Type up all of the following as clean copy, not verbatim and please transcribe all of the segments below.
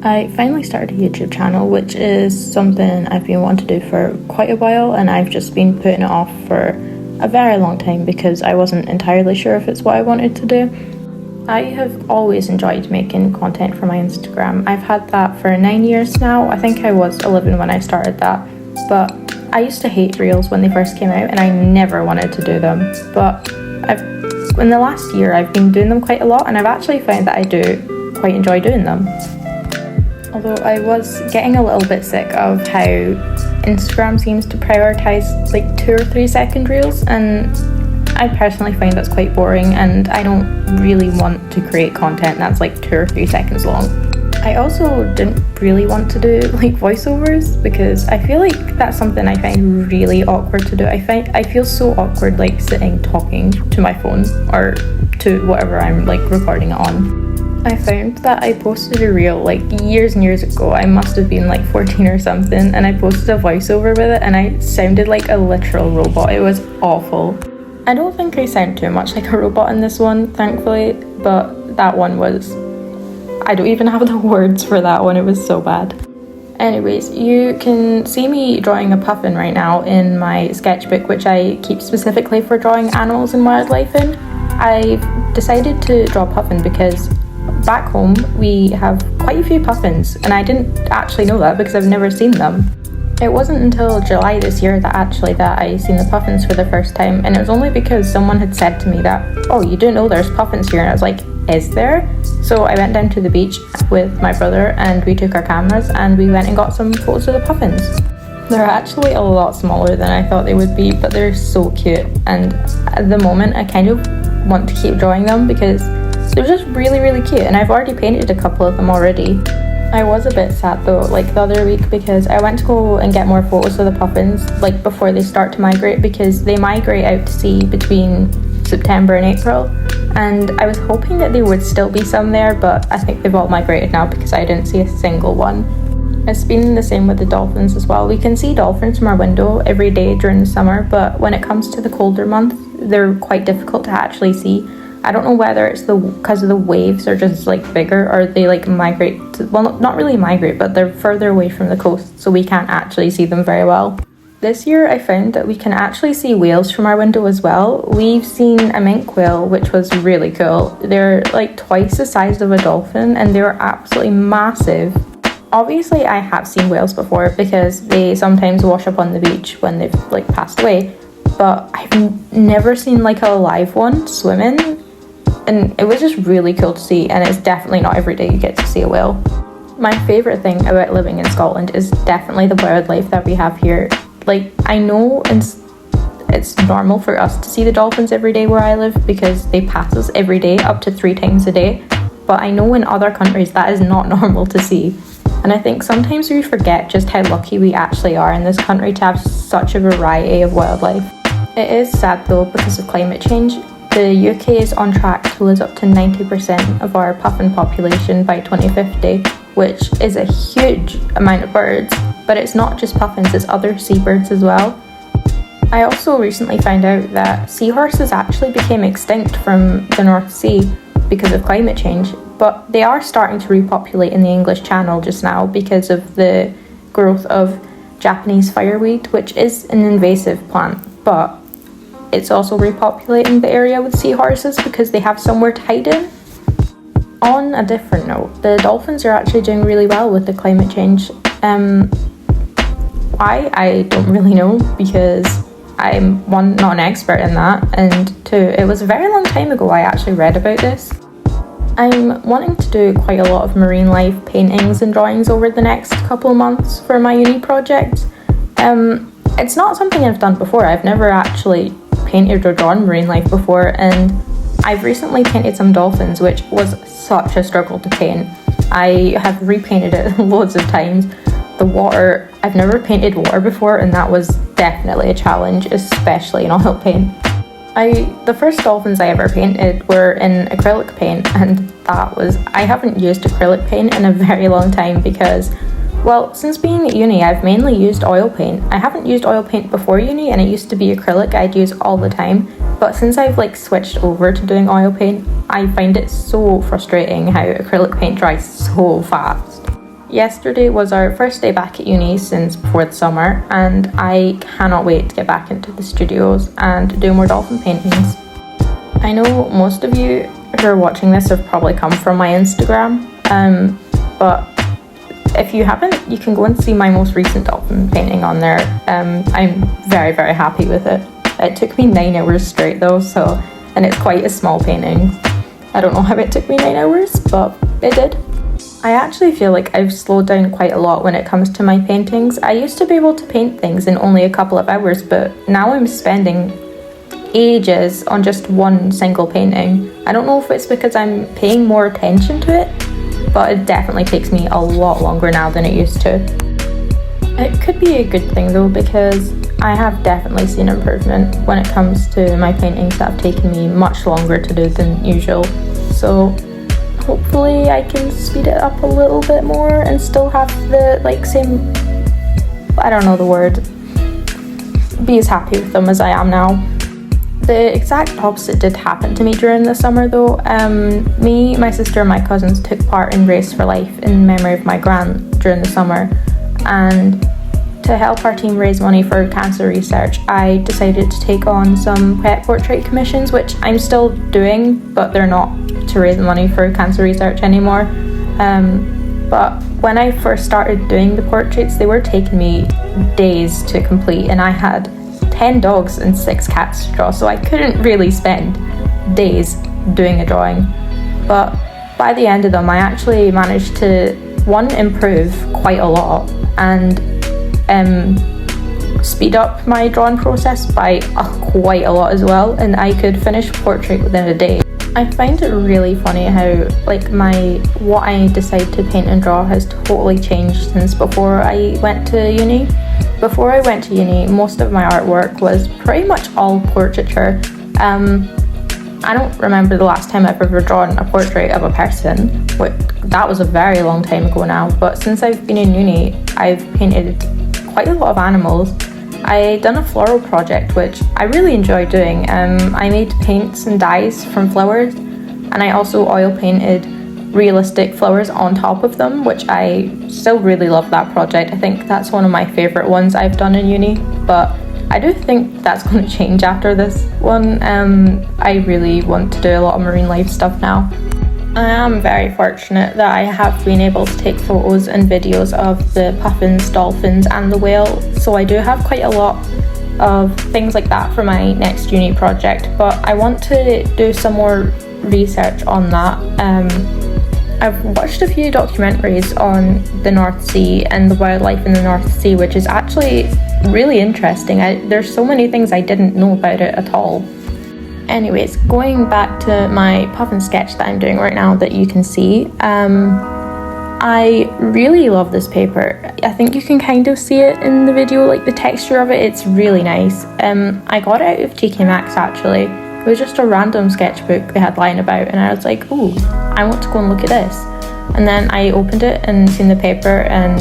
I finally started a YouTube channel, which is something I've been wanting to do for quite a while, and I've just been putting it off for a very long time because I wasn't entirely sure if it's what I wanted to do. I have always enjoyed making content for my Instagram. I've had that for 9 years now. I think I was 11 when I started that, but I used to hate reels when they first came out and I never wanted to do them. But in the last year I've been doing them quite a lot, and I've actually found that I do quite enjoy doing them. Although I was getting a little bit sick of how Instagram seems to prioritise like 2 or 3 second reels, and I personally find that's quite boring, and I don't really want to create content that's like 2 or 3 seconds long. I also didn't really want to do like voiceovers because I feel like that's something I find really awkward to do. I feel so awkward like sitting talking to my phone or to whatever I'm like recording it on. I found that I posted a reel like years and years ago. I must have been like 14 or something, and I posted a voiceover with it and I sounded like a literal robot. It was awful. I don't think I sound too much like a robot in this one, thankfully, but that one was... I don't even have the words for that one, it was so bad. Anyways, you can see me drawing a puffin right now in my sketchbook, which I keep specifically for drawing animals and wildlife in. I've decided to draw puffin because back home we have quite a few puffins, and I didn't actually know that because I've never seen them. It wasn't until July this year that I seen the puffins for the first time, and it was only because someone had said to me that, oh, you do know there's puffins here, and I was like, is there? So I went down to the beach with my brother and we took our cameras and we went and got some photos of the puffins. They're actually a lot smaller than I thought they would be, but they're so cute, and at the moment I kind of want to keep drawing them because they're just really, really cute, and I've already painted a couple of them already. I was a bit sad though, like the other week, because I went to go and get more photos of the puffins like before they start to migrate, because they migrate out to sea between September and April, and I was hoping that there would still be some there, but I think they've all migrated now because I didn't see a single one. It's been the same with the dolphins as well. We can see dolphins from our window every day during the summer, but when it comes to the colder months, they're quite difficult to actually see. I don't know whether it's because of the waves are just like bigger, or they like migrate to, well, not really migrate, but they're further away from the coast, so we can't actually see them very well. This year I found that we can actually see whales from our window as well. We've seen a minke whale, which was really cool. They're like twice the size of a dolphin, and they were absolutely massive. Obviously I have seen whales before because they sometimes wash up on the beach when they've like passed away, but I've never seen like a live one swimming. And it was just really cool to see, and it's definitely not every day you get to see a whale. My favourite thing about living in Scotland is definitely the wildlife that we have here. Like, I know it's normal for us to see the dolphins every day where I live because they pass us every day up to 3 times a day, but I know in other countries that is not normal to see. And I think sometimes we forget just how lucky we actually are in this country to have such a variety of wildlife. It is sad though, because of climate change. The UK is on track to lose up to 90% of our puffin population by 2050, which is a huge amount of birds, but it's not just puffins, it's other seabirds as well. I also recently found out that seahorses actually became extinct from the North Sea because of climate change, but they are starting to repopulate in the English Channel just now because of the growth of Japanese fireweed, which is an invasive plant, but it's also repopulating the area with seahorses because they have somewhere to hide in. On a different note, the dolphins are actually doing really well with the climate change. Why? I don't really know, because I'm one, not an expert in that, and two, it was a very long time ago I actually read about this. I'm wanting to do quite a lot of marine life paintings and drawings over the next couple of months for my uni project. It's not something I've done before. I've never actually painted or drawn marine life before, and I've recently painted some dolphins, which was such a struggle to paint. I have repainted it loads of times. The water, I've never painted water before, and that was definitely a challenge, especially in oil paint. The first dolphins I ever painted were in acrylic paint, and I haven't used acrylic paint in a very long time because, well, since being at uni, I've mainly used oil paint. I haven't used oil paint before uni, and it used to be acrylic I'd use all the time. But since I've like switched over to doing oil paint, I find it so frustrating how acrylic paint dries so fast. yesterday was our first day back at uni since before the summer, and I cannot wait to get back into the studios and do more dolphin paintings. I know most of you who are watching this have probably come from my Instagram, but if you haven't, you can go and see my most recent dolphin painting on there. I'm very, very happy with it. It took me 9 hours straight though, and it's quite a small painting. I don't know how it took me 9 hours, but it did. I actually feel like I've slowed down quite a lot when it comes to my paintings. I used to be able to paint things in only a couple of hours, but now I'm spending ages on just one single painting. I don't know if it's because I'm paying more attention to it, but it definitely takes me a lot longer now than it used to. It could be a good thing though, because I have definitely seen improvement when it comes to my paintings that have taken me much longer to do than usual. So hopefully I can speed it up a little bit more and still have the same, I don't know the word, be as happy with them as I am now. The exact opposite did happen to me during the summer though. Me, my sister and my cousins took part in Race for Life in memory of my gran during the summer, and to help our team raise money for cancer research, I decided to take on some pet portrait commissions, which I'm still doing, but they're not to raise money for cancer research anymore. But when I first started doing the portraits, they were taking me days to complete, and I had 10 dogs and 6 cats to draw, so I couldn't really spend days doing a drawing. But by the end of them, I actually managed to, one, improve quite a lot, and speed up my drawing process by quite a lot as well, and I could finish a portrait within a day. I find it really funny how what I decide to paint and draw has totally changed since before I went to uni. Before I went to uni, most of my artwork was pretty much all portraiture. I don't remember the last time I've ever drawn a portrait of a person, that was a very long time ago now, but since I've been in uni, I've painted quite a lot of animals. I done a floral project which I really enjoy doing. I made paints and dyes from flowers, and I also oil painted realistic flowers on top of them, which I still really love that project. I think that's one of my favourite ones I've done in uni, but I do think that's going to change after this one. I really want to do a lot of marine life stuff now. I am very fortunate that I have been able to take photos and videos of the puffins, dolphins and the whale, so I do have quite a lot of things like that for my next uni project, but I want to do some more research on that. I've watched a few documentaries on the North Sea and the wildlife in the North Sea, which is actually really interesting. There's so many things I didn't know about it at all. Anyways, going back to my puffin sketch that I'm doing right now that you can see, I really love this paper. I think you can kind of see it in the video, the texture of it, it's really nice. I got it out of TK Maxx actually. It was just a random sketchbook they had lying about, and I was like, ooh, I want to go and look at this. And then I opened it and seen the paper, and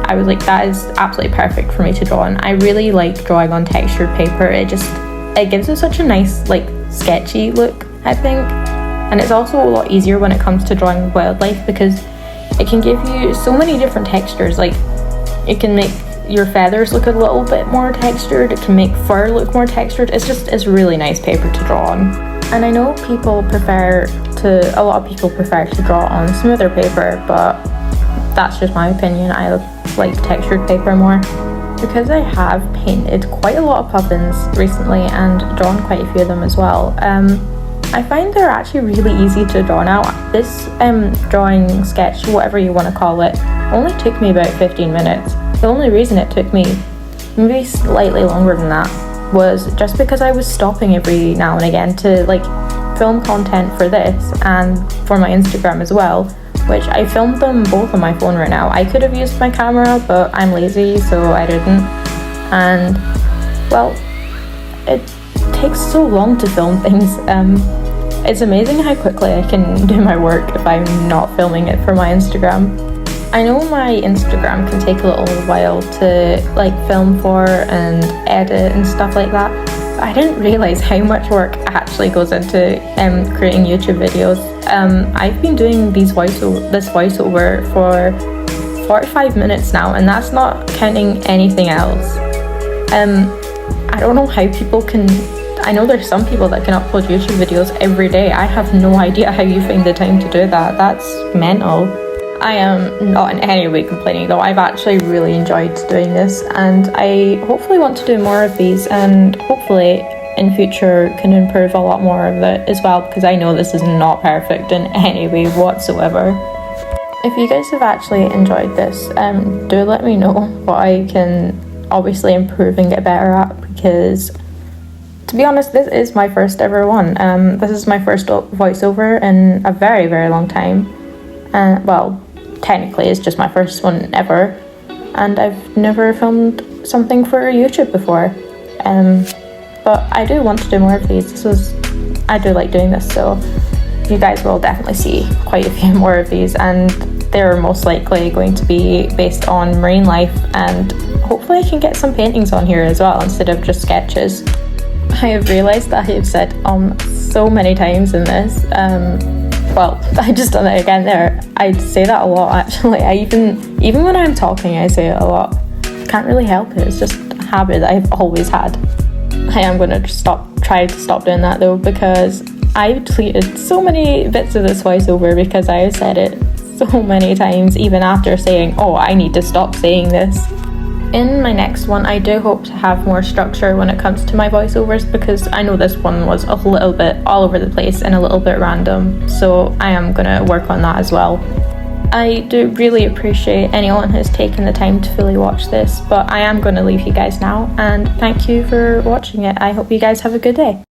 I was like, that is absolutely perfect for me to draw on. I really like drawing on textured paper. It gives it such a nice, sketchy look, I think. And it's also a lot easier when it comes to drawing wildlife, because it can give you so many different textures. It can make your feathers look a little bit more textured, it can make fur look more textured. It's really nice paper to draw on. And I know a lot of people prefer to draw on smoother paper, but that's just my opinion. I like textured paper more. Because I have painted quite a lot of puffins recently and drawn quite a few of them as well, I find they're actually really easy to draw now. This drawing sketch, whatever you want to call it, only took me about 15 minutes. The only reason it took me maybe slightly longer than that was just because I was stopping every now and again to film content for this and for my Instagram as well, which I filmed them both on my phone right now. I could have used my camera, but I'm lazy, so I didn't. And well, it takes so long to film things. It's amazing how quickly I can do my work if I'm not filming it for my Instagram. I know my Instagram can take a little while to film for and edit and stuff like that, but I didn't realise how much work actually goes into creating YouTube videos. I've been doing this voiceover for 45 minutes now, and that's not counting anything else. I don't know how people can, I know there's some people that can upload YouTube videos every day. I have no idea how you find the time to do that. That's mental. I am not in any way complaining though. I've actually really enjoyed doing this, and I hopefully want to do more of these, and hopefully in future can improve a lot more of it as well, because I know this is not perfect in any way whatsoever. If you guys have actually enjoyed this, do let me know what I can obviously improve and get better at, because to be honest, this is my first ever one. This is my first voiceover in a very, very long time. Well, technically it's just my first one ever, and I've never filmed something for YouTube before. But I do want to do more of these. I do like doing this, so you guys will definitely see quite a few more of these, and they're most likely going to be based on marine life, and hopefully I can get some paintings on here as well instead of just sketches. I have realised that I have said so many times in this, well, I just done it again there. I say that a lot actually. I even when I'm talking I say it a lot. Can't really help it, it's just a habit that I've always had. I am going to try to stop doing that though, because I've deleted so many bits of this voiceover because I have said it so many times, even after saying, oh, I need to stop saying this. In my next one, I do hope to have more structure when it comes to my voiceovers, because I know this one was a little bit all over the place and a little bit random, so I am going to work on that as well. I do really appreciate anyone who's taken the time to fully watch this, but I am going to leave you guys now, and thank you for watching it. I hope you guys have a good day.